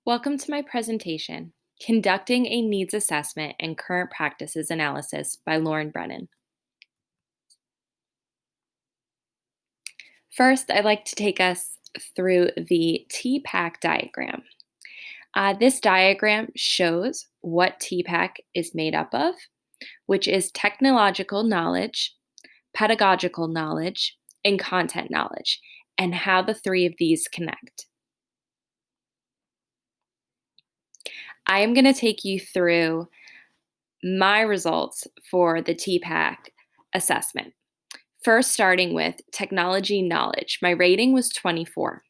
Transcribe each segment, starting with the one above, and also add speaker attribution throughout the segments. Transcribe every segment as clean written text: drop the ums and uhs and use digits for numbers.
Speaker 1: Welcome to my presentation, Conducting a Needs Assessment and Current Practices Analysis by Lauren Brennan. First, I'd like to take us through the TPACK diagram. This diagram shows what TPACK is made up of, which is technological knowledge, pedagogical knowledge, and content knowledge, and how the three of these connect. I am going to take you through my results for the TPACK assessment. First, starting with technology knowledge, my rating was 24.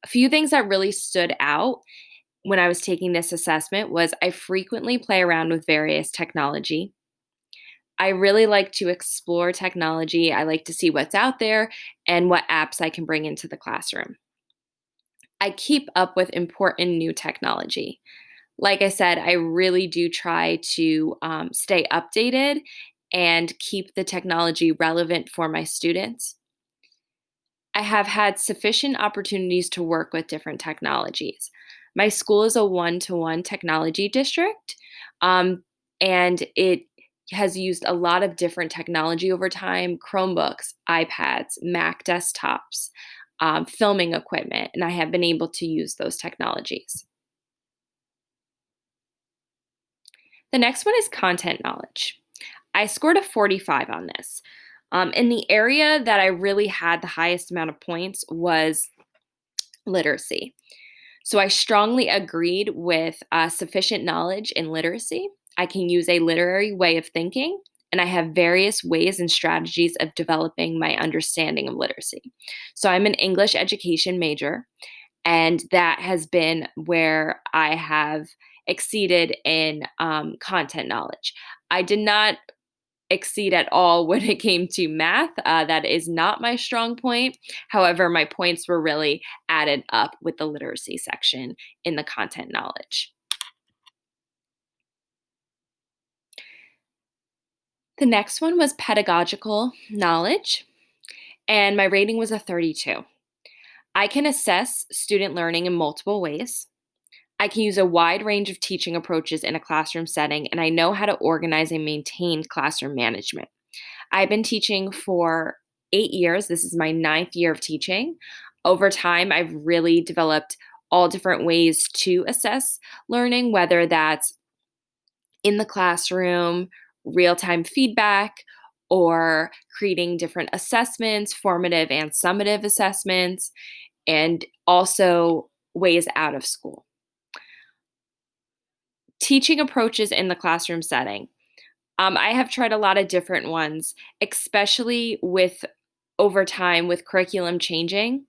Speaker 1: A few things that really stood out when I was taking this assessment was I frequently play around with various technology. I really like to explore technology. I like to see what's out there and what apps I can bring into the classroom. I keep up with important new technology. Like I said, I really do try to stay updated and keep the technology relevant for my students. I have had sufficient opportunities to work with different technologies. My school is a one-to-one technology district, and it has used a lot of different technology over time: Chromebooks, iPads, Mac desktops, filming equipment, and I have been able to use those technologies. The next one is content knowledge. I scored a 45 on this. And the area that I really had the highest amount of points was literacy. So I strongly agreed with sufficient knowledge in literacy. I can use a literary way of thinking, and I have various ways and strategies of developing my understanding of literacy. So I'm an English education major, and that has been where I have exceeded in content knowledge. I did not exceed at all when it came to math. That is not my strong point. However, my points were really added up with the literacy section in the content knowledge. The next one was pedagogical knowledge, and my rating was a 32. I can assess student learning in multiple ways. I can use a wide range of teaching approaches in a classroom setting, and I know how to organize and maintain classroom management. I've been teaching for 8 years. This is my ninth year of teaching. Over time, I've really developed all different ways to assess learning, whether that's in the classroom, real time feedback, or creating different assessments, formative and summative assessments, and also ways out of school. Teaching approaches in the classroom setting. I have tried a lot of different ones, especially with over time with curriculum changing.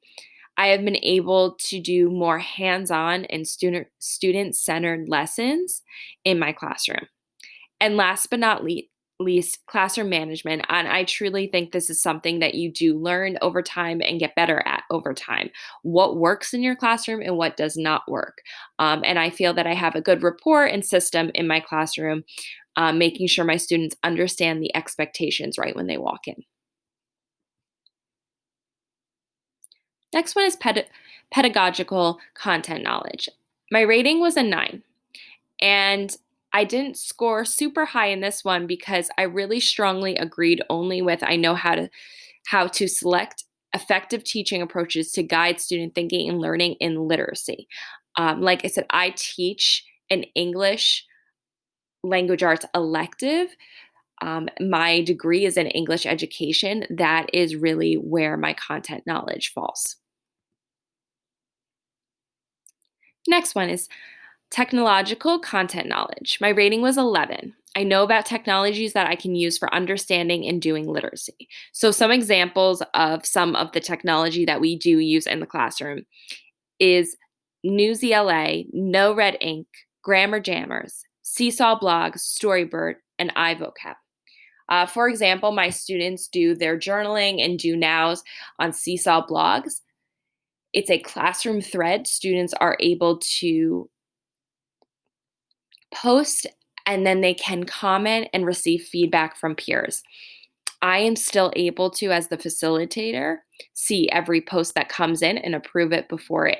Speaker 1: I have been able to do more hands-on and student-centered lessons in my classroom. And last but not least, classroom management. And I truly think this is something that you do learn over time and get better at over time. What works in your classroom and what does not work. And I feel that I have a good rapport and system in my classroom, making sure my students understand the expectations right when they walk in. Next one is pedagogical content knowledge. My rating was a 9. And I didn't score super high in this one because I really strongly agreed only with I know how to select effective teaching approaches to guide student thinking and learning in literacy. Like I said, I teach an English language arts elective. My degree is in English education. That is really where my content knowledge falls. Next one is technological content knowledge. My rating was 11. I know about technologies that I can use for understanding and doing literacy. So, some examples of some of the technology that we do use in the classroom is Newsela, No Red Ink, Grammar Jammers, Seesaw Blogs, Storybird, and iVocab. For example, my students do their journaling and do nows on Seesaw Blogs. It's a classroom thread. Students are able to post and then they can comment and receive feedback from peers. I am still able to, as the facilitator, see every post that comes in and approve it before it